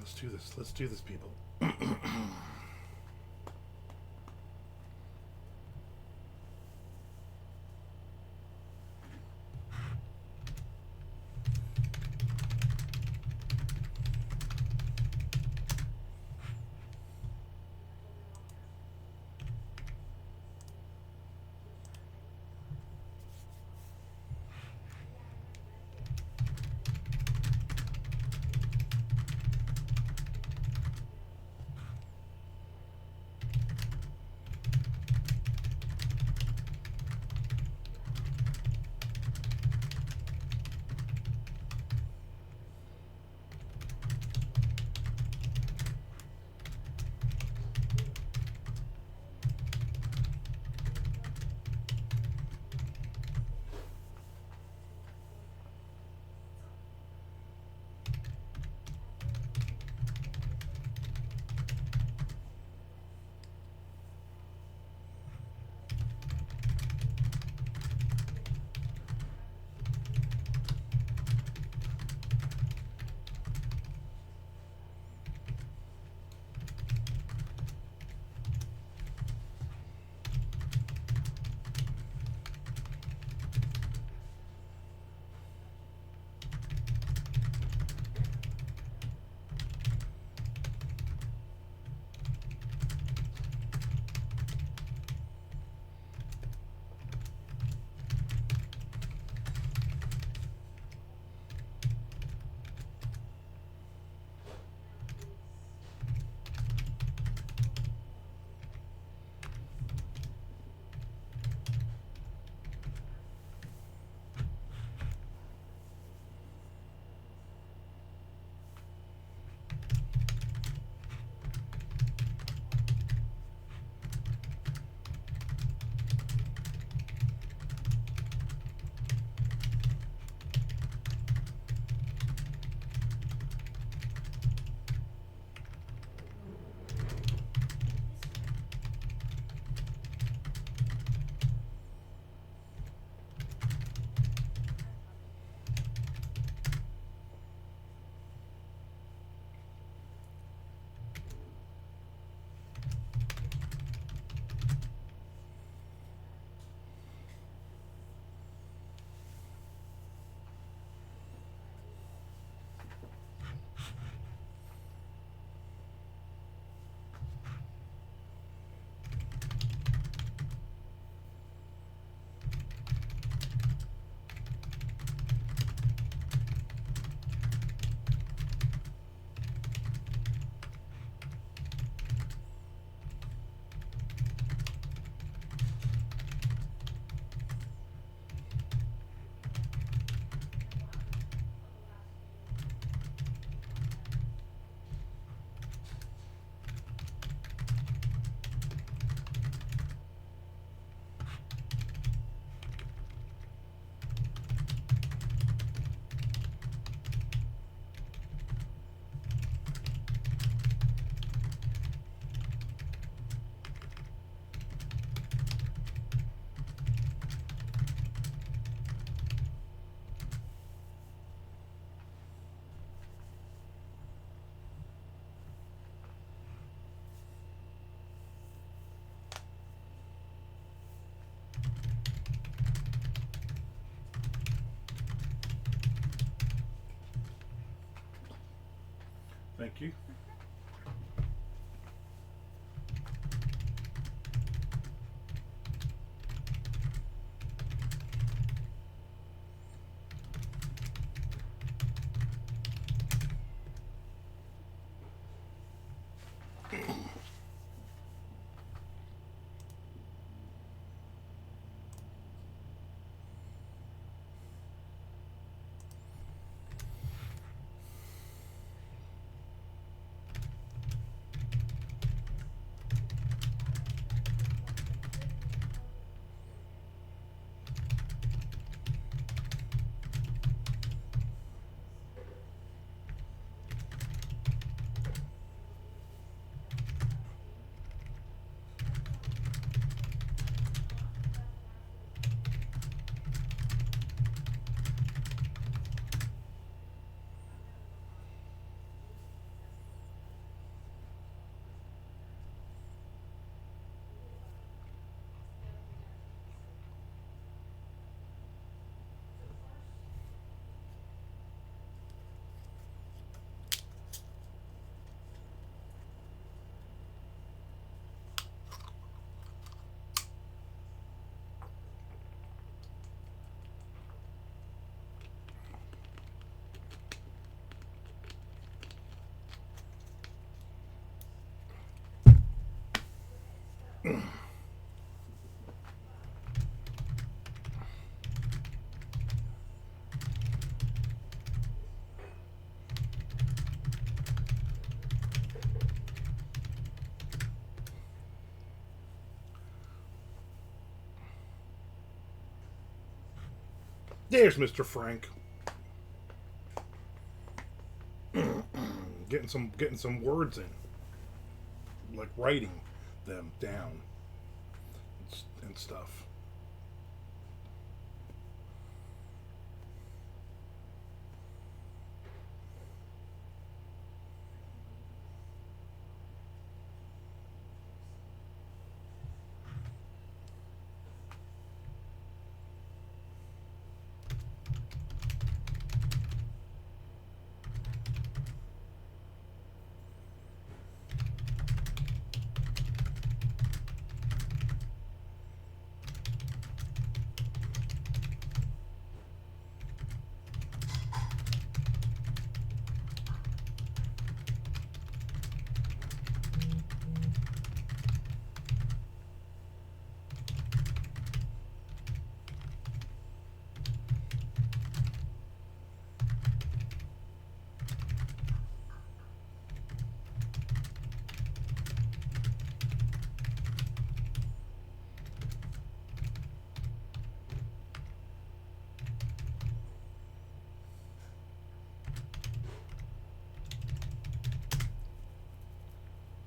Let's do this. Let's do this, people. Thank you. There's Mr. Frank. Getting some words in, like writing them down and stuff.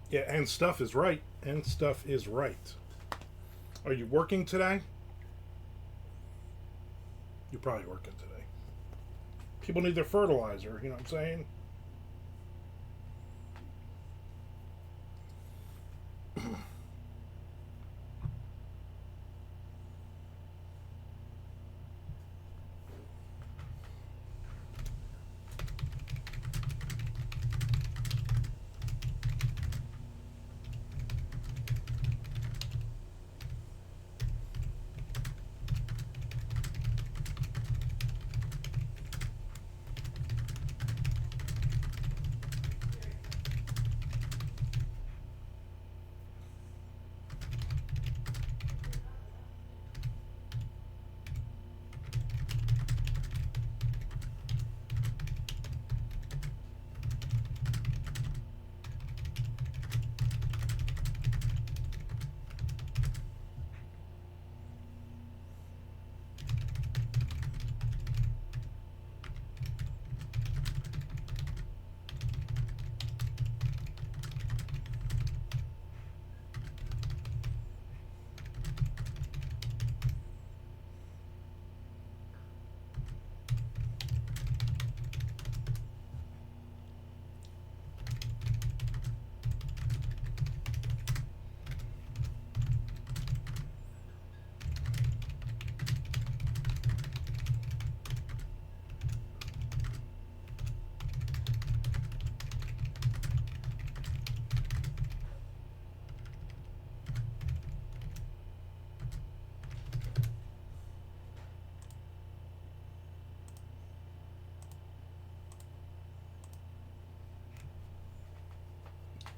Yeah, and stuff is right. And stuff is right. Are you working today? You're probably working today. People need their fertilizer, you know what I'm saying?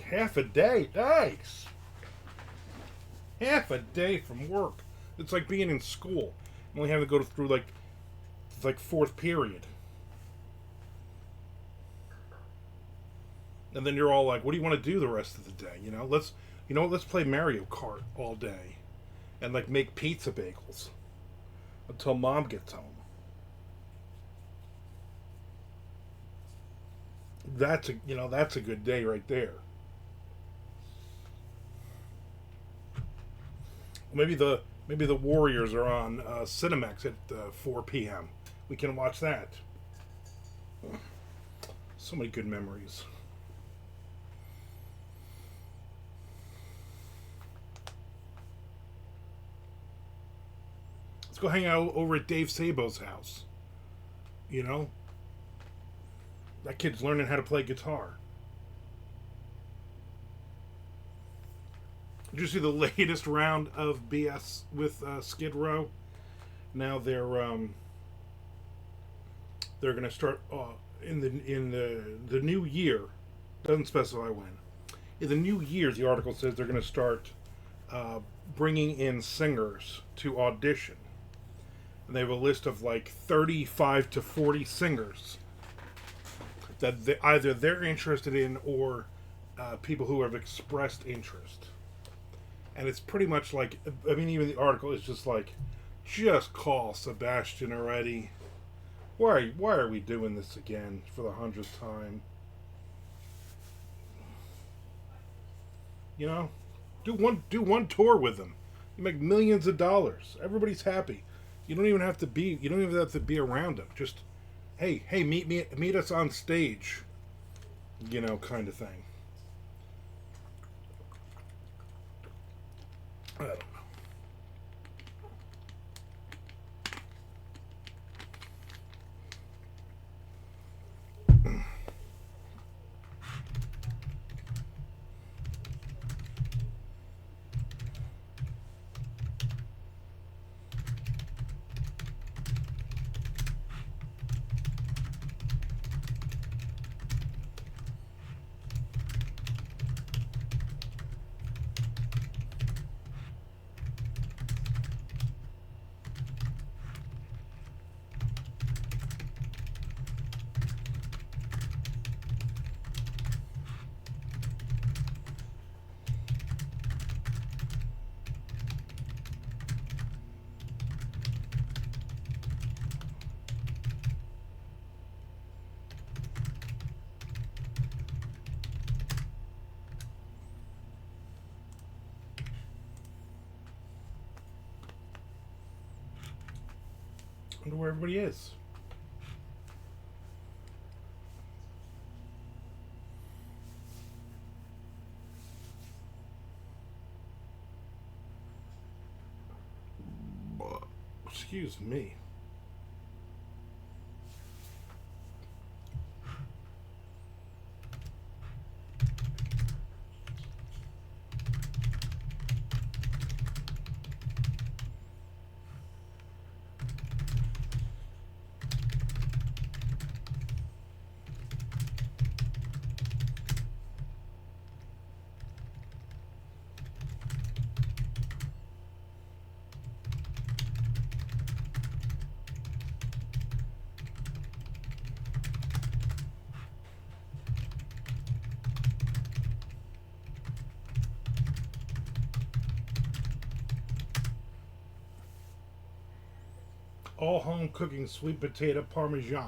Half a day? Thanks. Half a day from work. It's like being in school. You only have to go through like fourth period. And then you're all like, what do you want to do the rest of the day? Let's play Mario Kart all day. And like make pizza bagels until mom gets home. That's a good day right there. Maybe the Warriors are on Cinemax at 4 p.m. We can watch that. So many good memories. Let's go hang out over at Dave Sabo's house. You know, that kid's learning how to play guitar. Did you see the latest round of BS with Skid Row? Now they're going to start in the new year. Doesn't specify when. In the new year, the article says they're going to start uh, bringing in singers to audition. And they have a list of like 35 to 40 singers that either they're interested in or people who have expressed interest. And it's pretty much like, I mean, even the article is just like, just call Sebastian already. Why are we doing this again for the 100th time? You know, do one tour with them. You make millions of dollars. Everybody's happy. You don't even have to be around them. Just hey, meet us on stage. Kind of thing. I don't wonder where everybody is. Excuse me. All home cooking sweet potato parmesan.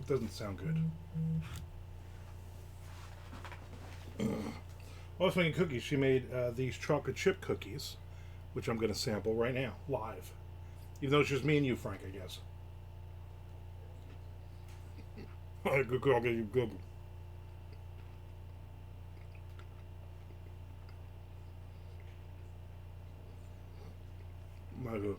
It doesn't sound good. While I was making cookies, she made these chocolate chip cookies, which I'm going to sample right now, live. Even though it's just me and you, Frank, I guess. Good. My good.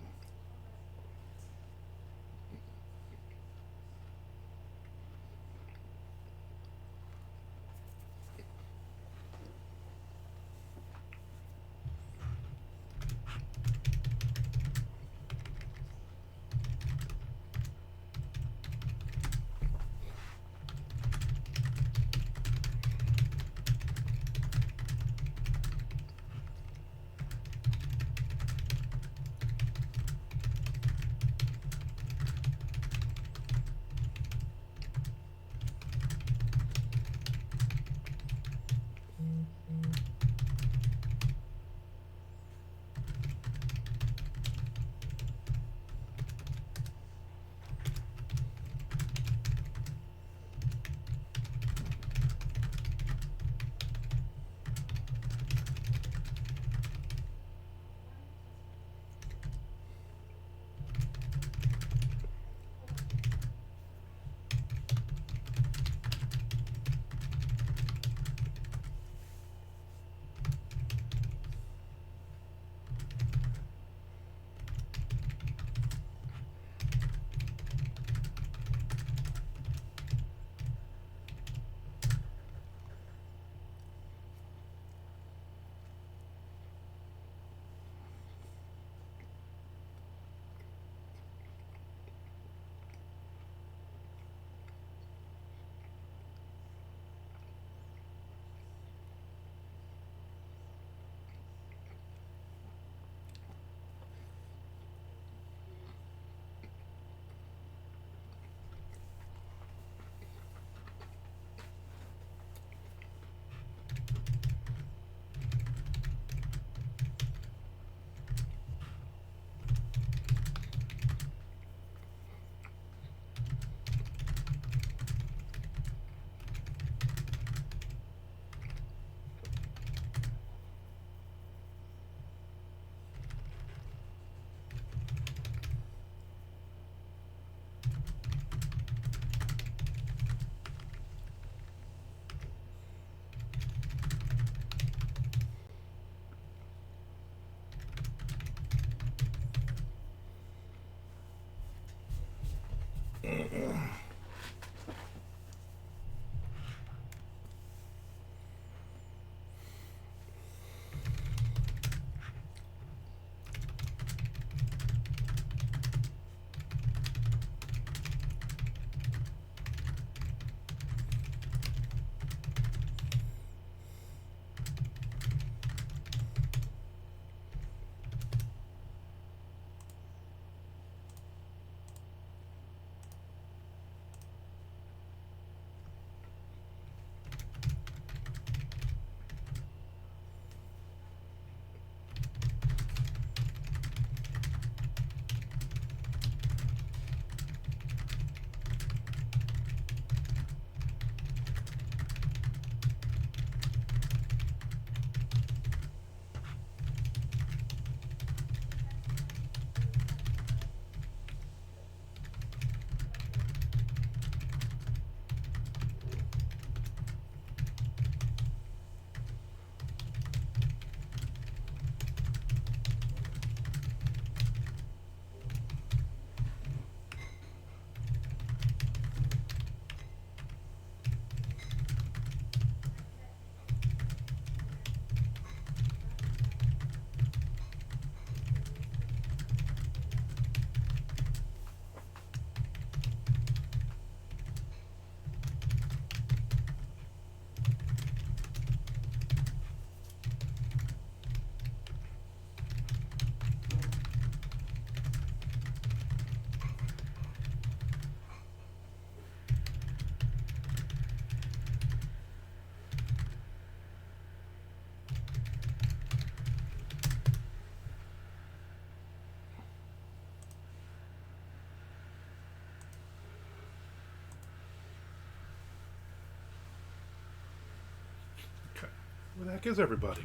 Where the heck is everybody?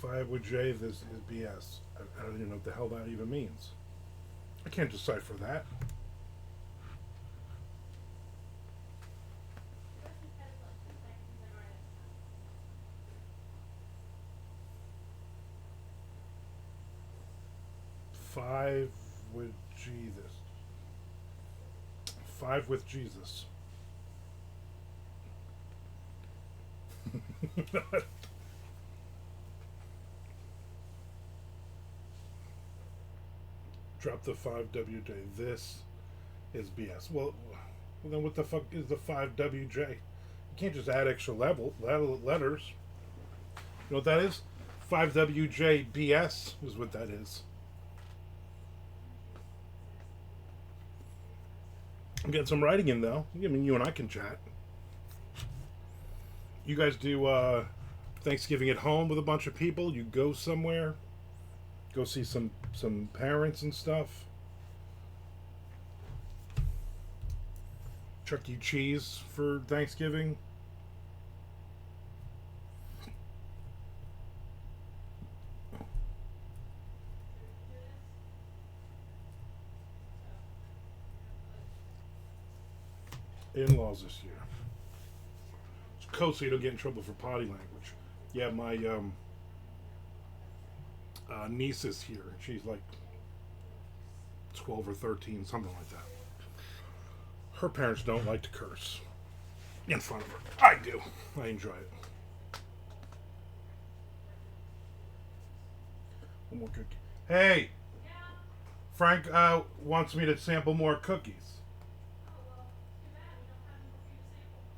Five with J, this is BS. I don't even know what the hell that even means. I can't decipher that. Five with Jesus. Five with Jesus. Drop the 5WJ. This is BS. Well, then what the fuck is the 5WJ? You can't just add extra letters. You know what that is? 5WJ BS is what that is. I'm getting some writing in though. I mean, you and I can chat. You guys do Thanksgiving at home with a bunch of people? You go somewhere? Go see some parents and stuff? Chuck E. Cheese for Thanksgiving? In-laws this year. It's code so you don't get in trouble for potty language. Yeah, my niece is here. She's like 12 or 13, something like that. Her parents don't like to curse in front of her. I do. I enjoy it. One more cookie. Hey! Frank wants me to sample more cookies.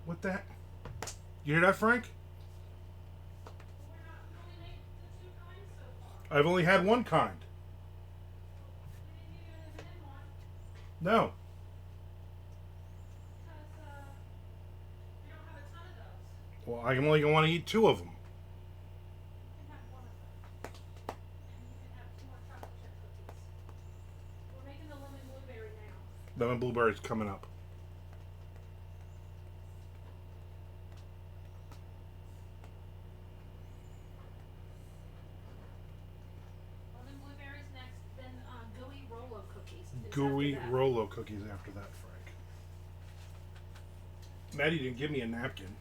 What the heck? You hear that, Frank? I've only had one kind. No. Well, I'm only going to want to eat two of them. Lemon blueberry's coming up. Gooey Rolo cookies after that, Frank. Maddie didn't give me a napkin,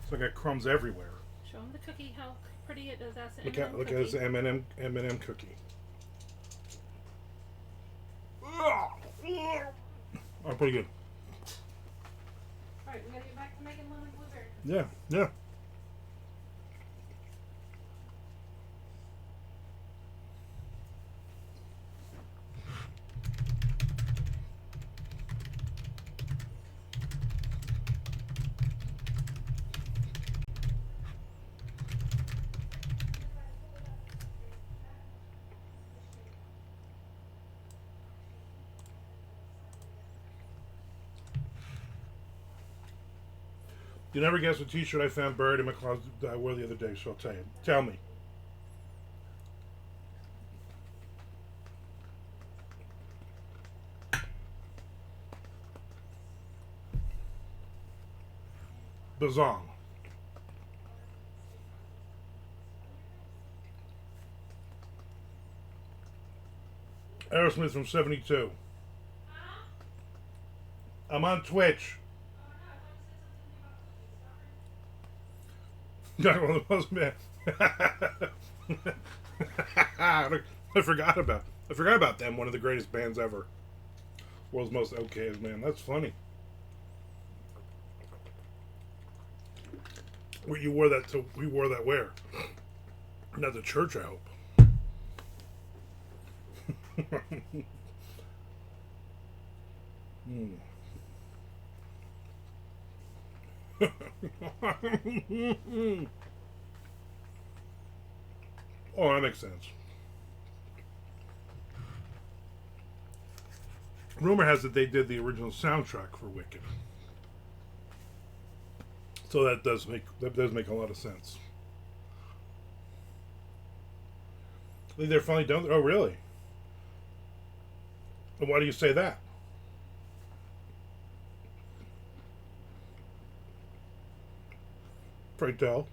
so I got crumbs everywhere. Show him the cookie, how pretty it is. That's look at this M&M cookie. Oh, pretty good. Alright, we gotta get back to making lemon blueberry. Yeah. You never guess what t-shirt I found buried in my closet that I wore the other day, so I'll tell you. Tell me. Bazong. Aerosmith from 72. I'm on Twitch. Got one of those, man. I forgot about them. One of the greatest bands ever. World's most okayest, man. That's funny. We wore that where? Not the church, I hope. Oh, that makes sense. Rumor has it they did the original soundtrack for Wicked. So that does make a lot of sense. I think they're finally done. Oh, really? And why do you say that? Pray tell.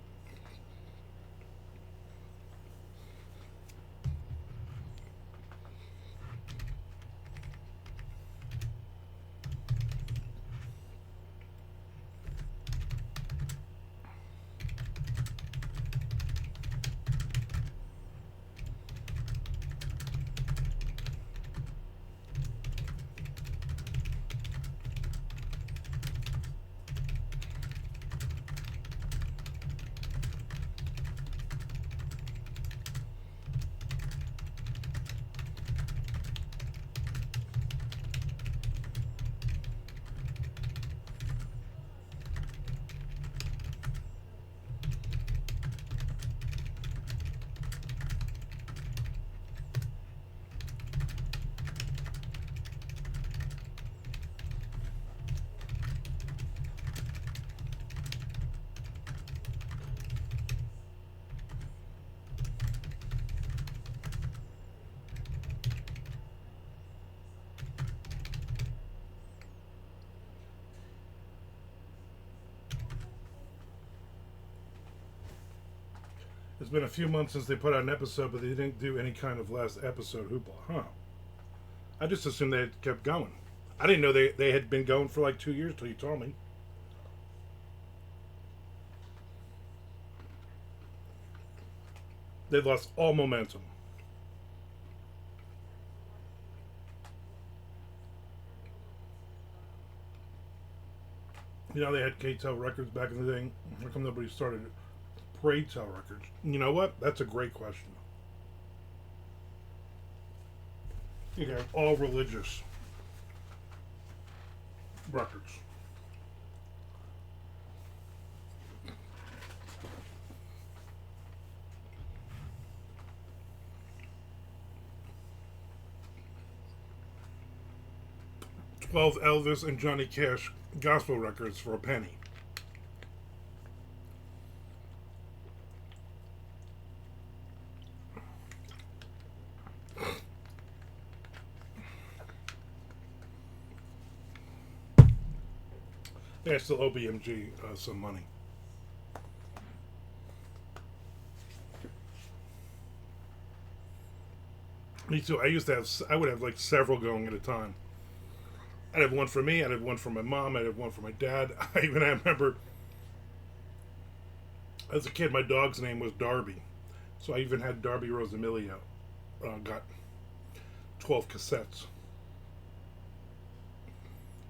It's been a few months since they put out an episode, but they didn't do any kind of last episode hoopla. Huh. I just assumed they had kept going. I didn't know they had been going for like 2 years till you told me. They lost all momentum. You know, they had K-Tel Records back in the day. How come nobody started Pray Tell Records? You know what? That's a great question. You got all religious records. Twelve Elvis and Johnny Cash gospel records for a penny. Yeah, I still owe BMG some money. Me too. I would have like several going at a time. I'd have one for me. I'd have one for my mom. I'd have one for my dad. I remember as a kid, my dog's name was Darby, so I even had Darby Rosemilio. Got 12 cassettes.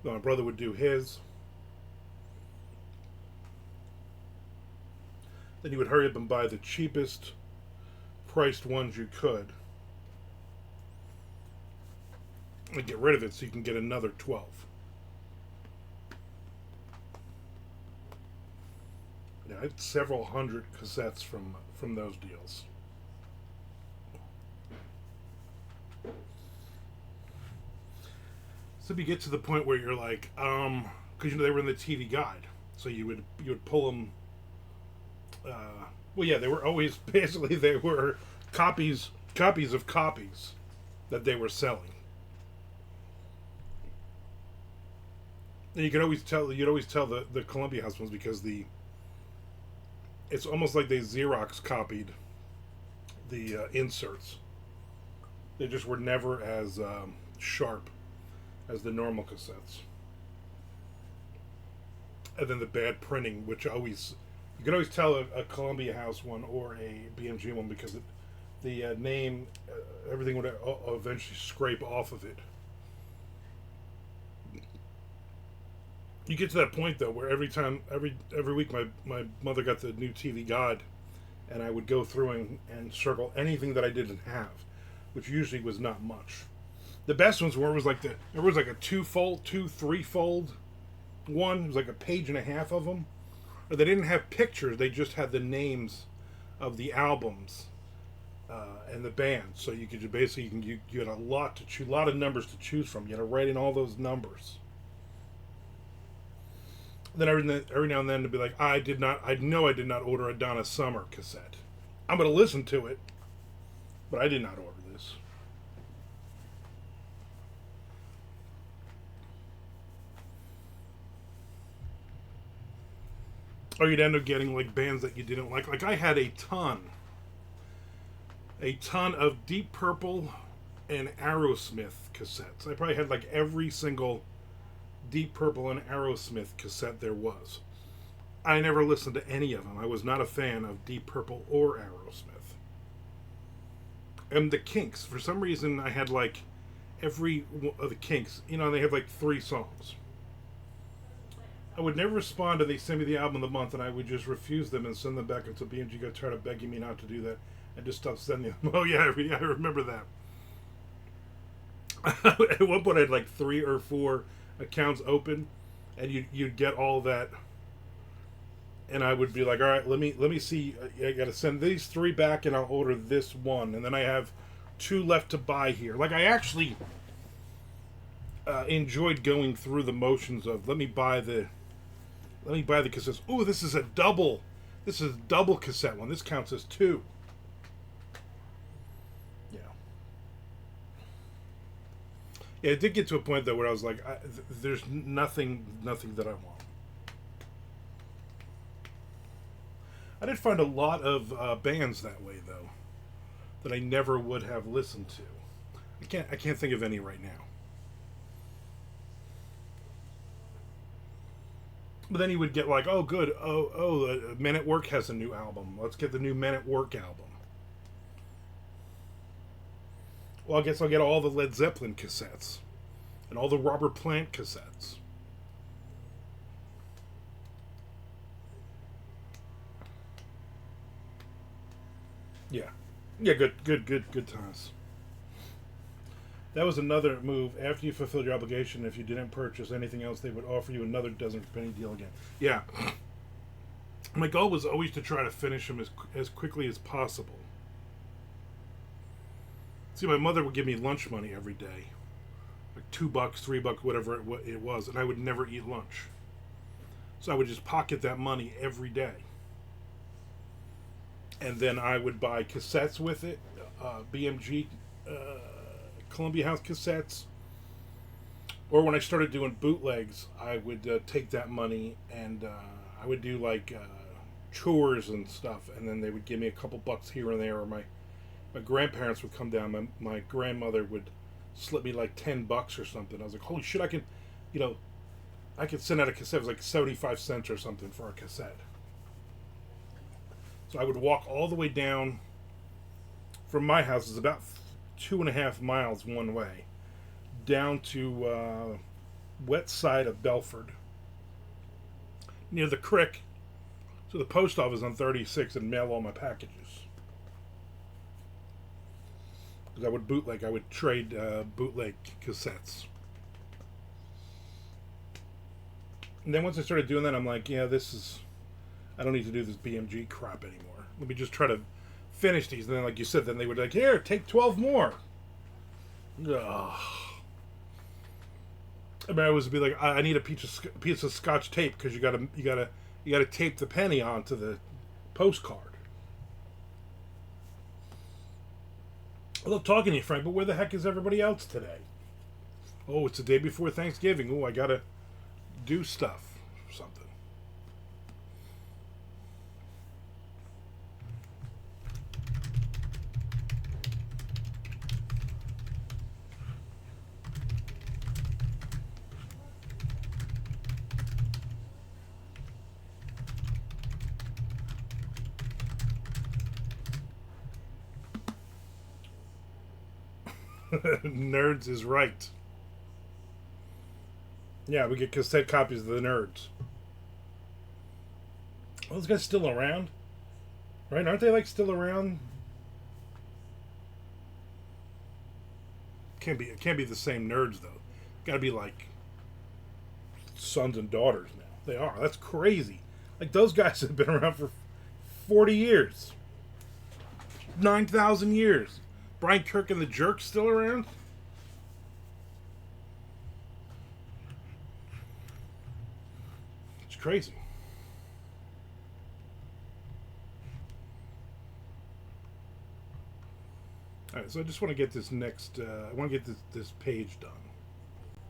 Then my brother would do his. Then you would hurry up and buy the cheapest priced ones you could. And get rid of it so you can get another 12. Yeah, I had several hundred cassettes from those deals. So you get to the point where you're like, because you know they were in the TV guide, so you would pull them. Well, yeah, they were always basically they were copies of copies that they were selling. And you'd always tell the Columbia House ones because it's almost like they Xerox copied the inserts. They just were never as sharp as the normal cassettes. And then the bad printing, which always you could always tell a Columbia House one or a BMG one because the name, everything would eventually scrape off of it. You get to that point though where every week my mother got the new TV guide, and I would go through and circle anything that I didn't have, which usually was not much. The best ones were was like there was like a 3-fold one. It was like a page and a half of them. Or they didn't have pictures; they just had the names of the albums and the bands. So you could just basically you had a lot to choose, a lot of numbers to choose from. You had to write in all those numbers. Then every now and then to be like, I know I did not order a Donna Summer cassette. I'm going to listen to it, but I did not order this. Or you'd end up getting like bands that you didn't like. Like I had a ton of Deep Purple and Aerosmith cassettes. I probably had like every single Deep Purple and Aerosmith cassette there was. I never listened to any of them. I was not a fan of Deep Purple or Aerosmith. And the Kinks, for some reason, I had like every one of the Kinks. You know, they had like 3 songs. I would never respond to they send me the album of the month, and I would just refuse them and send them back until BMG got tired of begging me not to do that and just stopped sending them. Oh yeah, I remember that. At one point, I had like 3 or 4 accounts open, and you'd get all that, and I would be like, all right, let me see. I got to send these 3 back, and I'll order this one, and then I have 2 left to buy here. Like I actually enjoyed going through the motions of let me buy the cassettes. Ooh, this is a double cassette one. This counts as 2. Yeah, it did get to a point though where I was like, there's nothing that I want. I did find a lot of bands that way though, that I never would have listened to. I can't think of any right now. But then you would get like, oh good, Men at Work has a new album. Let's get the new Men at Work album. Well, I guess I'll get all the Led Zeppelin cassettes and all the Robert Plant cassettes. Yeah. Yeah, good times. That was another move. After you fulfilled your obligation, if you didn't purchase anything else, they would offer you another dozen for penny deal again. Yeah. My goal was always to try to finish them as quickly as possible. See, my mother would give me lunch money every day, like $2, $3, whatever it was, and I would never eat lunch. So I would just pocket that money every day, and then I would buy cassettes with it, BMG, Columbia House cassettes, or when I started doing bootlegs, I would take that money and I would do like chores and stuff, and then they would give me a couple bucks here and there, or my grandparents would come down. My grandmother would slip me like $10 or something. I was like, holy shit, I could send out a cassette. It was like 75 cents or something for a cassette. So I would walk all the way down from my house. It's about 2.5 miles one way, down to west side of Belford, near the creek, to the post office on 36 and mail all my packages. Because I would trade bootleg cassettes. And then once I started doing that, I'm like, yeah, I don't need to do this BMG crap anymore. Let me just try to finish these. And then, like you said, then they would like, here, take 12 more. Ugh. I mean, I was be like, I need a piece of Scotch tape because you gotta tape the penny onto the postcard. I love talking to you, Frank, but where the heck is everybody else today? Oh, it's the day before Thanksgiving. Oh, I gotta do stuff or something. Nerds is right. Yeah, we get cassette copies of the Nerds. Are those guys still around? Right? Aren't they like still around? It can't be the same Nerds though. Got to be like sons and daughters now. They are. That's crazy. Like those guys have been around for 40 years. 9,000 years. Brian Kirk and the Jerks still around? It's crazy. All right, so I just want to get this next. I want to get this page done.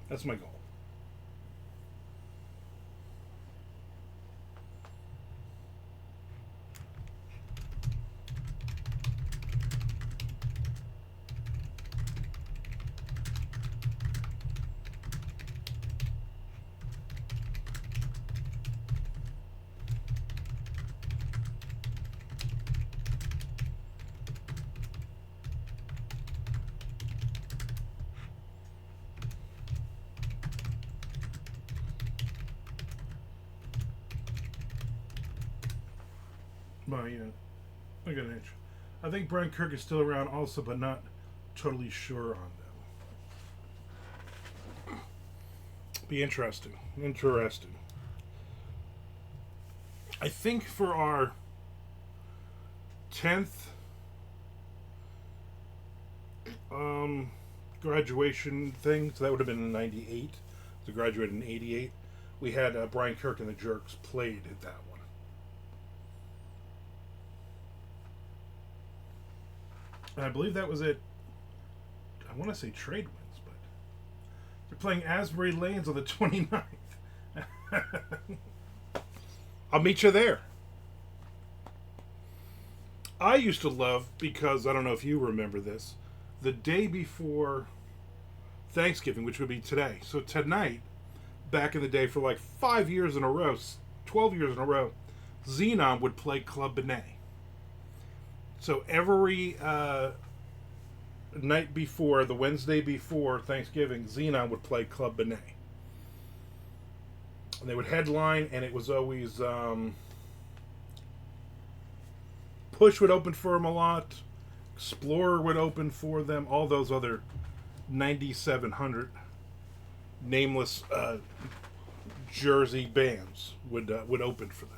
That's my goal. I got an inch. I think Brian Kirk is still around also, but not totally sure on them. Be interesting. Interesting. I think for our 10th graduation thing, so that would have been in 98. So graduated in 88. We had Brian Kirk and the Jerks played at that one. And I believe that was it. I want to say Trade Winds, but they're playing Asbury Lanes on the 29th. I'll meet you there. I used to love, because I don't know if you remember this, the day before Thanksgiving, which would be today. So tonight, back in the day, for like 5 years in a row, 12 years in a row, Xenon would play Club Benet. So every night before, the Wednesday before Thanksgiving, Xenon would play Club Benet. And they would headline, and it was always Push would open for them a lot. Explorer would open for them. All those other 9,700 nameless Jersey bands would open for them.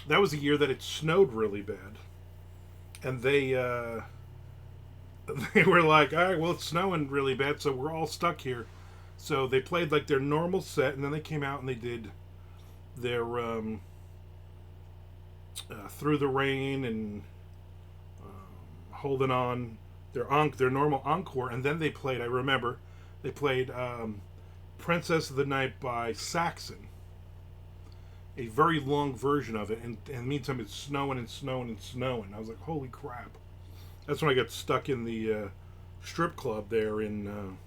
That was a year that it snowed really bad, and they were like, all right, well, it's snowing really bad, so we're all stuck here. So they played like their normal set, and then they came out and they did their Through the Rain and Holding On, their normal encore, and then they played, I remember, they played Princess of the Night by Saxon, a very long version of it, and meantime it's snowing and snowing and snowing. I was like, holy crap. That's when I got stuck in the strip club there in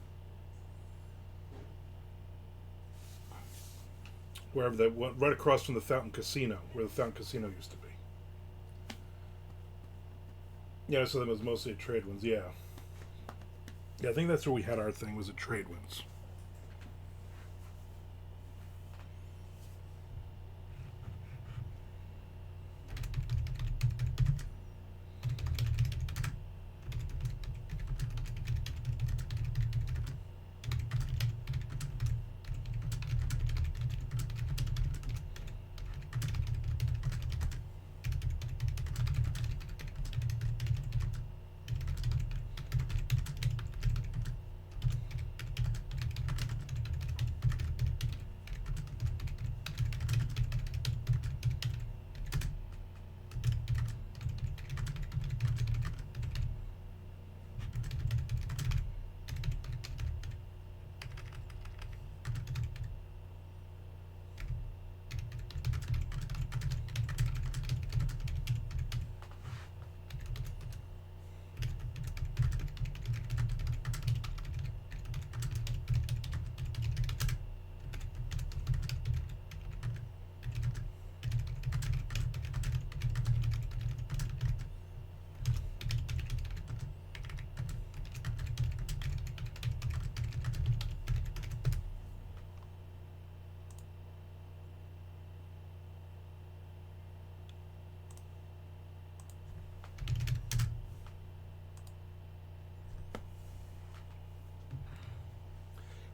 wherever that, right across from the Fountain Casino, where the Fountain Casino used to be. Yeah, so that was mostly at Trade Winds. Yeah, I think that's where we had our thing, was at Trade Winds.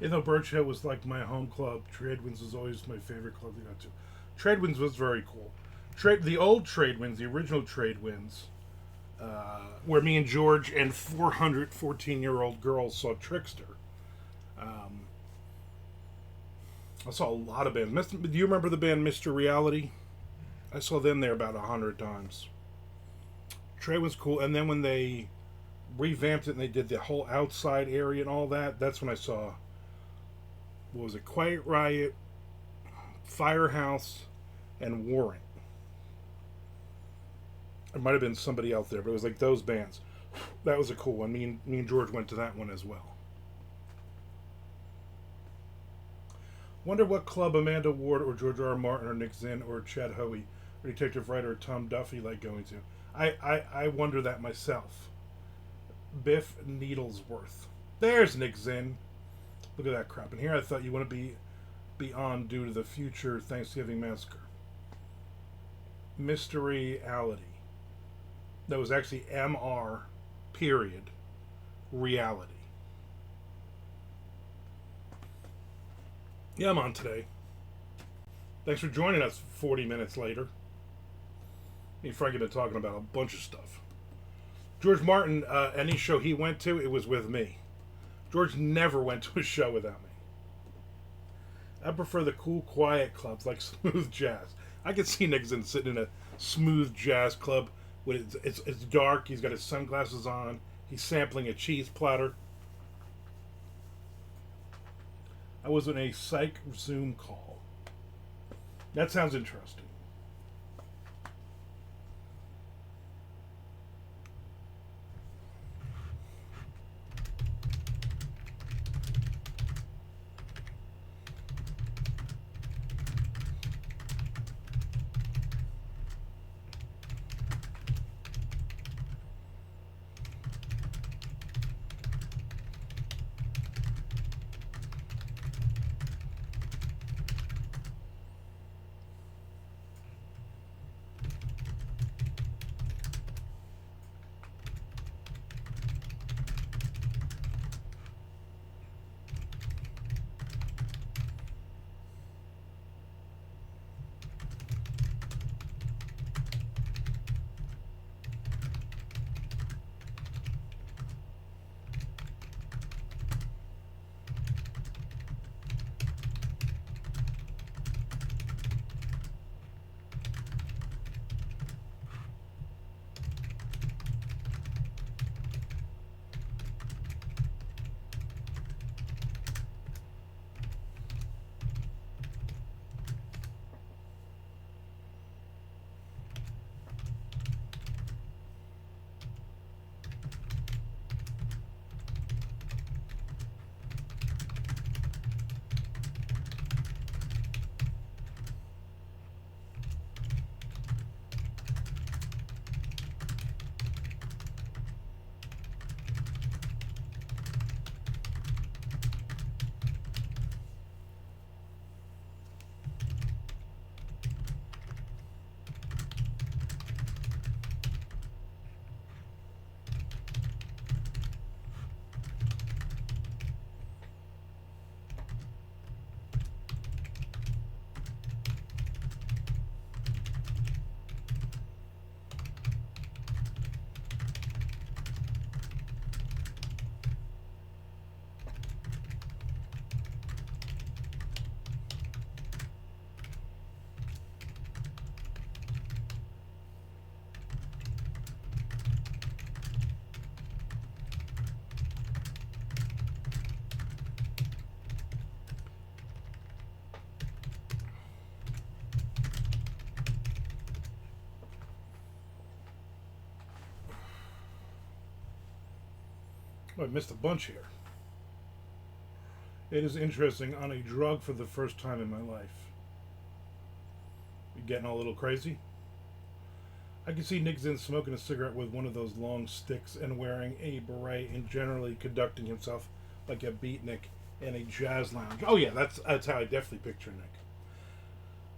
Even though Birch Hill was like my home club, Trade Winds was always my favorite club to go to. Trade Winds was very cool. The old trade winds, the original trade winds, where me and George and 414-year-old girls saw Trickster. Um, I saw a lot of bands. Do you remember the band Mr. Reality? I saw them there about 100 times. Trade was cool, and then when they revamped it and they did the whole outside area and all that, that's when I saw, what was it, Quiet Riot, Firehouse, and Warrant. It might have been somebody out there, but it was like those bands. That was a cool one. Me and George went to that one as well. Wonder what club Amanda Ward or George R. R. Martin or Nick Zinn or Chad Hoey or Detective Writer Tom Duffy like going to. I wonder that myself. Biff Needlesworth. There's Nick Zinn. Look at that crap. And here I thought you wouldn't be on due to the future Thanksgiving massacre. Mysteryality. That was actually MR period reality. Yeah, I'm on today. Thanks for joining us 40 minutes later. Me and Frank have been talking about a bunch of stuff. George Martin, any show he went to, it was with me. George never went to a show without me. I prefer the cool, quiet clubs like smooth jazz. I could see Nixon sitting in a smooth jazz club with it's dark. He's got his sunglasses on. He's sampling a cheese platter. I was on a psych Zoom call. That sounds interesting. Oh, I missed a bunch here. It is interesting. On a drug for the first time in my life. You getting a little crazy? I can see Nick Zinn smoking a cigarette with one of those long sticks and wearing a beret and generally conducting himself like a beatnik in a jazz lounge. Oh yeah, that's how I definitely picture Nick.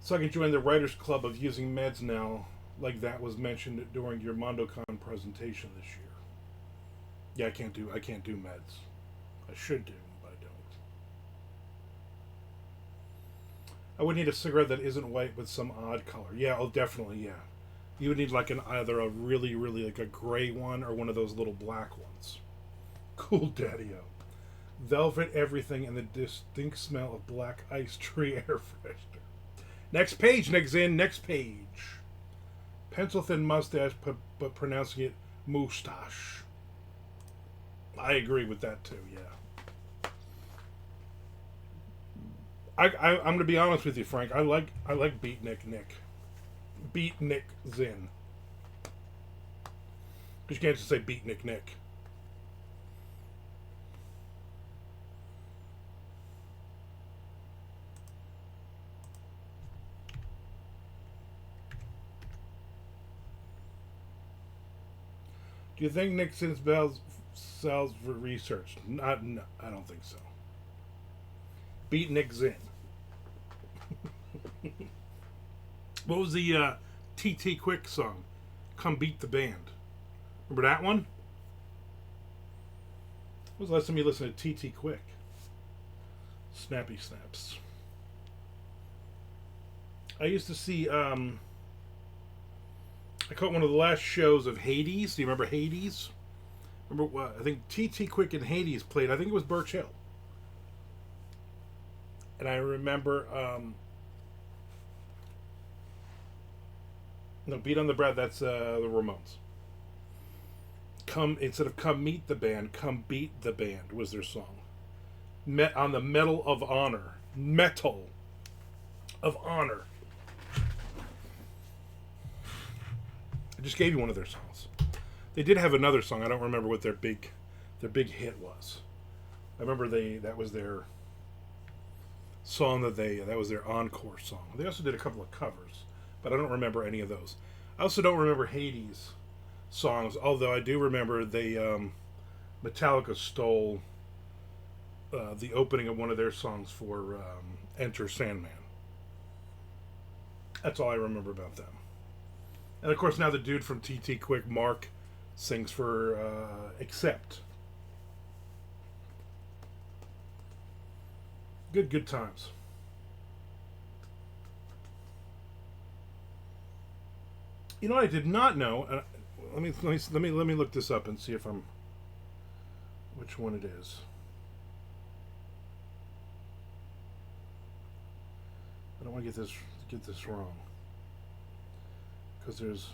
So I can join the Writers Club of using meds now, like that was mentioned during your MondoCon presentation this year. Yeah, I can't do meds. I should do, but I don't. I would need a cigarette that isn't white with some odd color. Yeah, oh, definitely, yeah. You would need like an either a really, really like a gray one or one of those little black ones. Cool Daddy-O. Velvet everything and the distinct smell of black ice tree air freshener. Next page, next in, next page. Pencil thin mustache, but pronouncing it moustache. I agree with that too, yeah. I'm going to be honest with you, Frank. I like Beatnik Nick. Beatnik Zin. Because you can't just say Beatnik Nick. Do you think Nick Zin's bells sells for research? No, I don't think so. Beatnik Zin. What was the TT Quick song? Come Beat the Band. Remember that one? When was the last time you listened to TT Quick? Snappy Snaps. I used to see, I caught one of the last shows of Hades. Do you remember Hades? Remember what? I think TT Quick and Hades played. I think it was Birch Hill. And I remember, no, Beat on the Bread, that's the Ramones. Instead of come meet the band, come beat the band was their song. Met on the Medal of Honor. Metal of Honor. I just gave you one of their songs. They did have another song. I don't remember what their big hit was. I remember that was their song that was their encore song. They also did a couple of covers, but I don't remember any of those. I also don't remember Hades songs, although I do remember Metallica stole the opening of one of their songs for Enter Sandman. That's all I remember about them. And of course now the dude from TT Quick, Mark, sings for Accept. Good times. You know what I did not know? Let me look this up and see if which one it is. I don't want to get this wrong, because there's,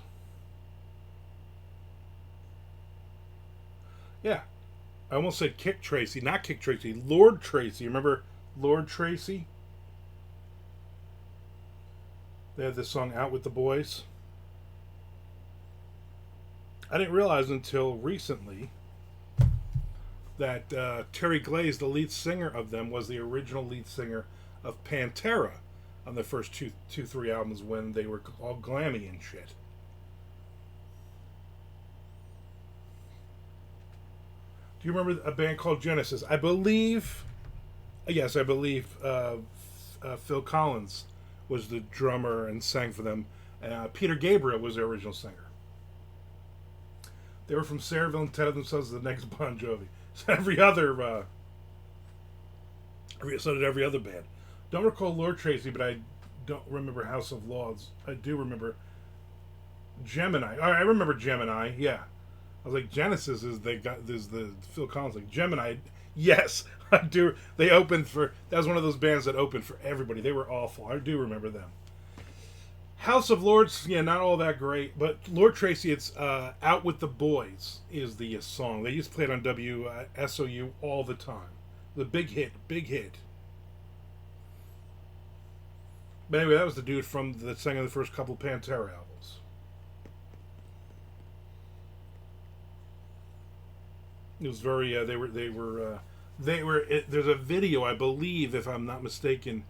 yeah, I almost said Kick Tracy, not Kick Tracy, Lord Tracy. Remember Lord Tracy? They had this song Out with the Boys. I didn't realize until recently that Terry Glaze, the lead singer of them, was the original lead singer of Pantera on the first three albums when they were all glammy and shit. Do you remember a band called Genesis? I believe Phil Collins was the drummer and sang for them. Peter Gabriel was their original singer. They were from Sayreville and touted themselves as the next Bon Jovi. So so did every other band. Don't recall Lord Tracy, but I don't remember House of Lords. I do remember Gemini. All right, I remember Gemini. Yeah, I was like, Genesis is the Phil Collins, like Gemini. Yes, I do. They opened for, that was one of those bands that opened for everybody. They were awful. I do remember them. House of Lords, yeah, not all that great, but Lord Tracy, it's Out with the Boys is the song. They used to play it on WSOU all the time. The big hit. But anyway, that was the dude that sang on the first couple Pantera albums. It was very, there's a video, I believe, if I'm not mistaken,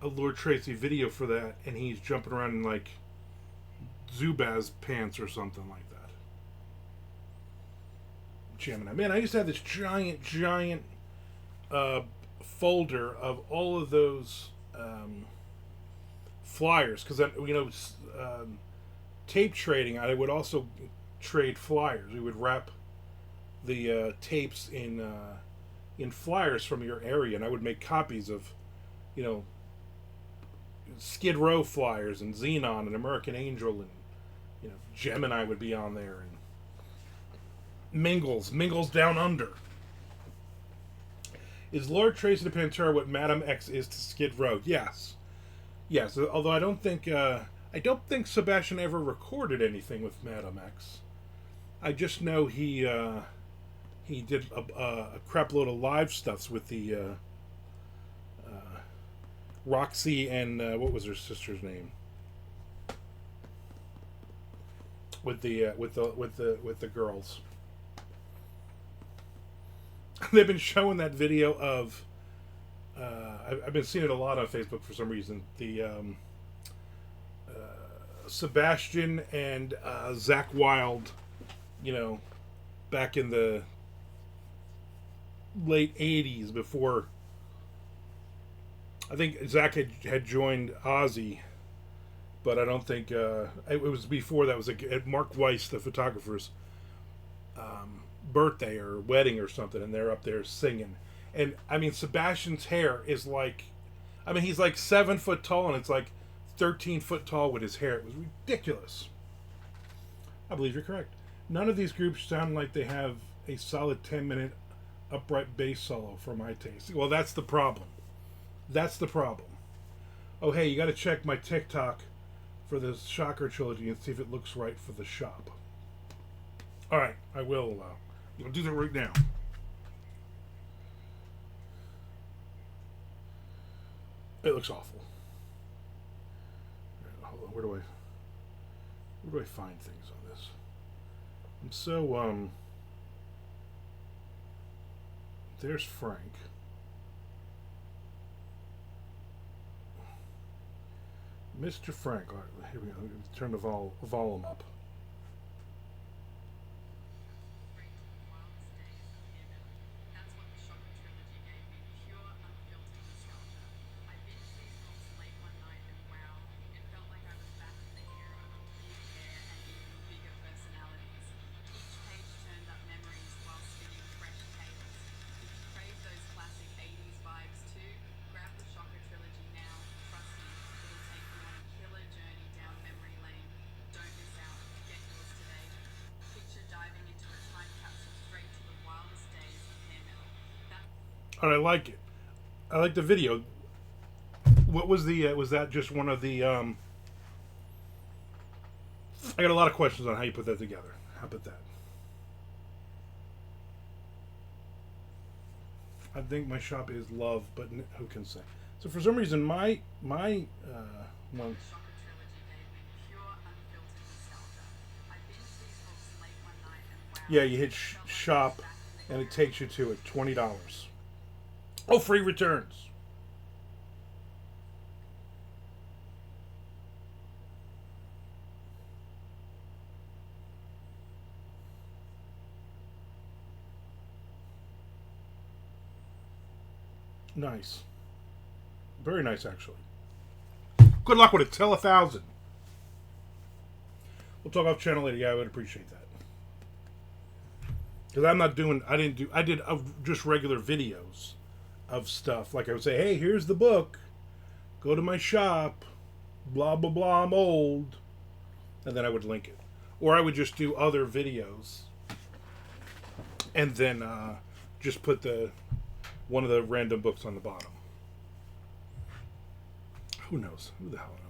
a Lord Tracy video for that, and he's jumping around in like Zubaz pants or something like that. Gemini. Man, I used to have this giant folder of all of those flyers, because tape trading, I would also trade flyers. We would wrap the tapes in flyers from your area, and I would make copies of, Skid Row flyers and Xenon and American Angel and Gemini would be on there and Mingles Down Under. Is Lord Tracy to Pantera what Madam X is to Skid Row? Yes. Although I don't think Sebastian ever recorded anything with Madam X. I just know he did a crap load of live stuffs with the Roxy and what was her sister's name? With the girls. They've been showing that video of. I've been seeing it a lot on Facebook for some reason. The Sebastian and Zakk Wylde, back in the late '80s, before I think Zakk had joined Ozzy, but I don't think it was before that. Was at Mark Weiss, the photographer's birthday or wedding or something, and they're up there singing. And I mean, Sebastian's hair is like, he's like 7 foot tall, and it's like 13 foot tall with his hair. It was ridiculous. I believe you're correct. None of these groups sound like they have a solid 10-minute upright bass solo for my taste. Well, that's the problem. Oh, hey, you got to check my TikTok for the Shocker trilogy and see if it looks right for the shop. All right, I will. I'll do that right now. It looks awful. Hold on, where do I find things on this? I'm so there's Frank. Mr. Frank. All right, here we go. Turn the volume up. All right, I like it. I like the video. What was the? Was that just one of the? I got a lot of questions on how you put that together. How about that? I think my shop is love, but who can say? So for some reason, my one. Yeah, you hit shop, and it takes you to it. $20. Oh, free returns. Nice. Very nice, actually. Good luck with it. Tell 1,000. We'll talk off channel later. Yeah, I would appreciate that. Because I did just regular videos of stuff. Like I would say, hey, here's the book. Go to my shop. Blah, blah, blah, I'm old. And then I would link it. Or I would just do other videos. And then just put one of the random books on the bottom. Who knows? Who the hell knows?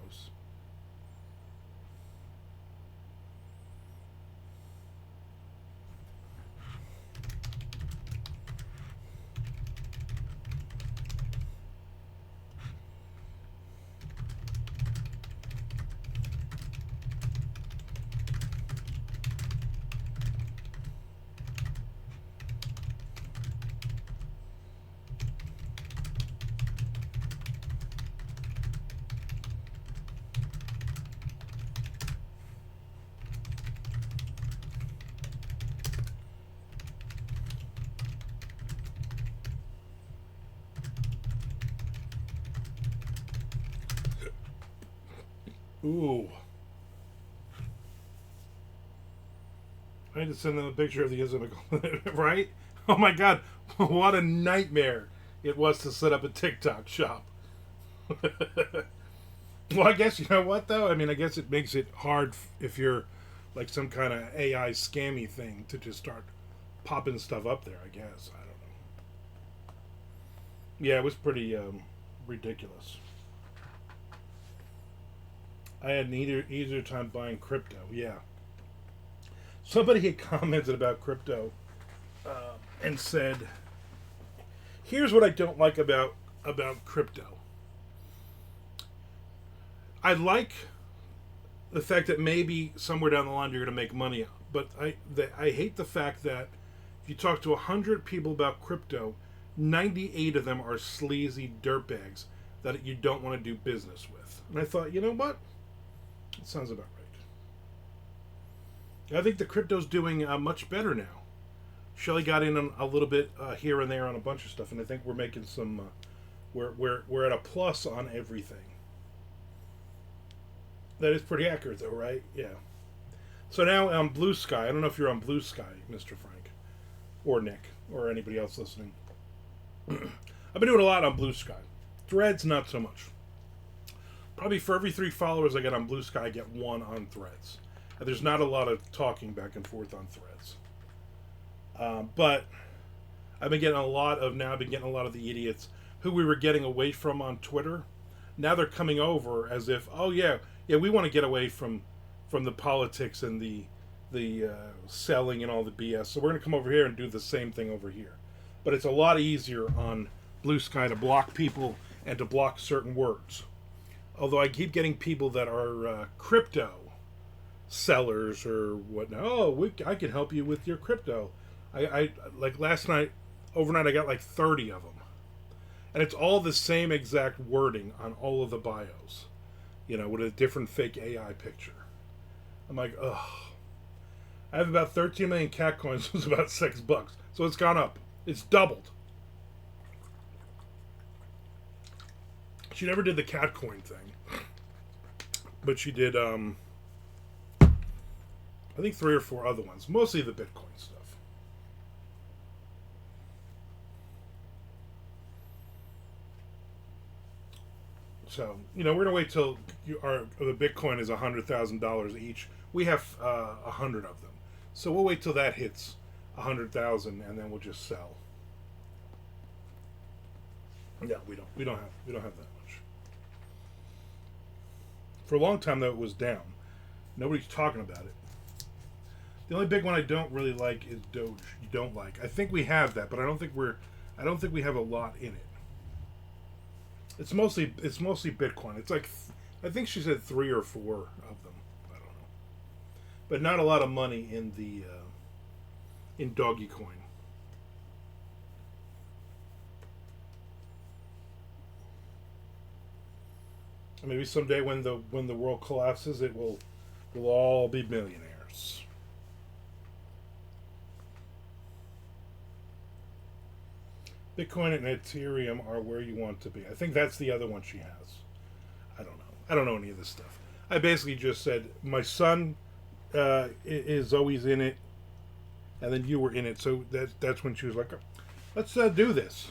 Ooh. I need to send them a picture of the Isabel, right? Oh my god, what a nightmare it was to set up a TikTok shop. Well, I guess you know what though. I mean, I guess it makes it hard if you're like some kind of AI scammy thing to just start popping stuff up there. I guess I don't know. Yeah, it was pretty ridiculous. I had an easier time buying crypto. Yeah, somebody had commented about crypto and said, "Here's what I don't like about crypto. I like the fact that maybe somewhere down the line you're going to make money, but I hate the fact that if you talk to 100 people about crypto, 98 of them are sleazy dirtbags that you don't want to do business with." And I thought, you know what? It sounds about right. I think the crypto's doing much better now. Shelly got in on a little bit here and there on a bunch of stuff, and I think we're making some. We're at a plus on everything. That is pretty accurate, though, right? Yeah. So now on Blue Sky, I don't know if you're on Blue Sky, Mr. Frank, or Nick, or anybody else listening. I've been doing a lot on Blue Sky. Threads, not so much. Probably for every 3 followers I get on Blue Sky, I get 1 on Threads. And there's not a lot of talking back and forth on Threads. But I've been getting a lot of now. I've been getting a lot of the idiots who we were getting away from on Twitter. Now they're coming over as if, oh yeah, we want to get away from the politics and the selling and all the BS. So we're going to come over here and do the same thing over here. But it's a lot easier on Blue Sky to block people and to block certain words. Although I keep getting people that are crypto sellers or whatnot. Oh, I can help you with your crypto. I like last night, overnight, I got like 30 of them, and it's all the same exact wording on all of the bios, with a different fake AI picture. I'm like, ugh. I have about 13 million cat coins. It was about $6, so it's gone up. It's doubled. She never did the cat coin thing, but she did. I think 3 or 4 other ones, mostly the Bitcoin stuff. So we're gonna wait till the Bitcoin is $100,000 each. We have 100 of them, so we'll wait till that hits 100,000, and then we'll just sell. Yeah, we don't have that much. For a long time though, it was down. Nobody's talking about it. The only big one I don't really like is Doge. You don't like. I think we have that, but I don't think we have a lot in it. It's mostly Bitcoin. It's like I think she said 3 or 4 of them. I don't know, but not a lot of money in the in Doggy Coin. And maybe someday when the world collapses, we'll all be millionaires. Bitcoin and Ethereum are where you want to be. I think that's the other one she has. I don't know. I don't know any of this stuff. I basically just said my son is always in it, and then you were in it. So that's when she was like, "Let's do this."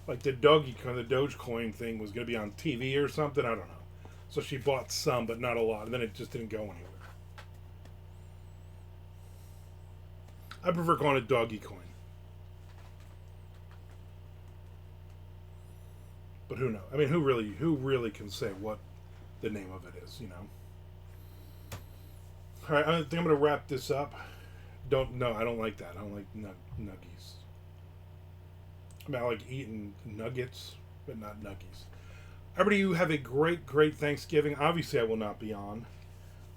Like the Dogecoin thing was going to be on TV or something. I don't know. So she bought some, but not a lot, and then it just didn't go anywhere. I prefer calling it Doggy Coin. But who knows? I mean, who really can say what the name of it is? All right, I think I'm gonna wrap this up. I don't like that. I don't like nuggies. I mean, I like eating nuggets, but not nuggies. Everybody, you have a great Thanksgiving. Obviously, I will not be on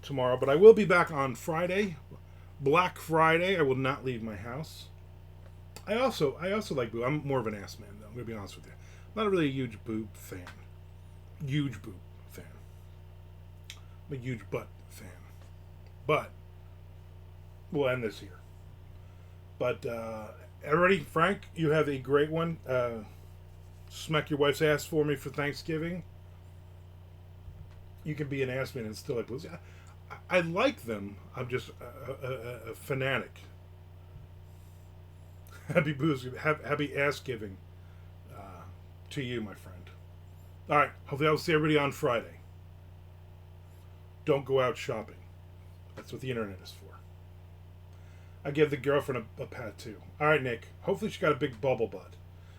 tomorrow, but I will be back on Friday, Black Friday. I will not leave my house. I also like boob. I'm more of an ass man, though. I'm gonna be honest with you. Not really a huge boob fan. Huge boob fan. I'm a huge butt fan. But we'll end this here. But everybody, Frank, you have a great one. Smack your wife's ass for me for Thanksgiving. You can be an ass man and still like booze. I like them. I'm just a fanatic. Happy booze. Happy ass giving. To you, my friend. All right. Hopefully, I'll see everybody on Friday. Don't go out shopping. That's what the internet is for. I give the girlfriend a pat too. All right, Nick. Hopefully she got a big bubble butt.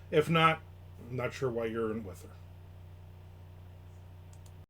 If not, I'm not sure why you're in with her.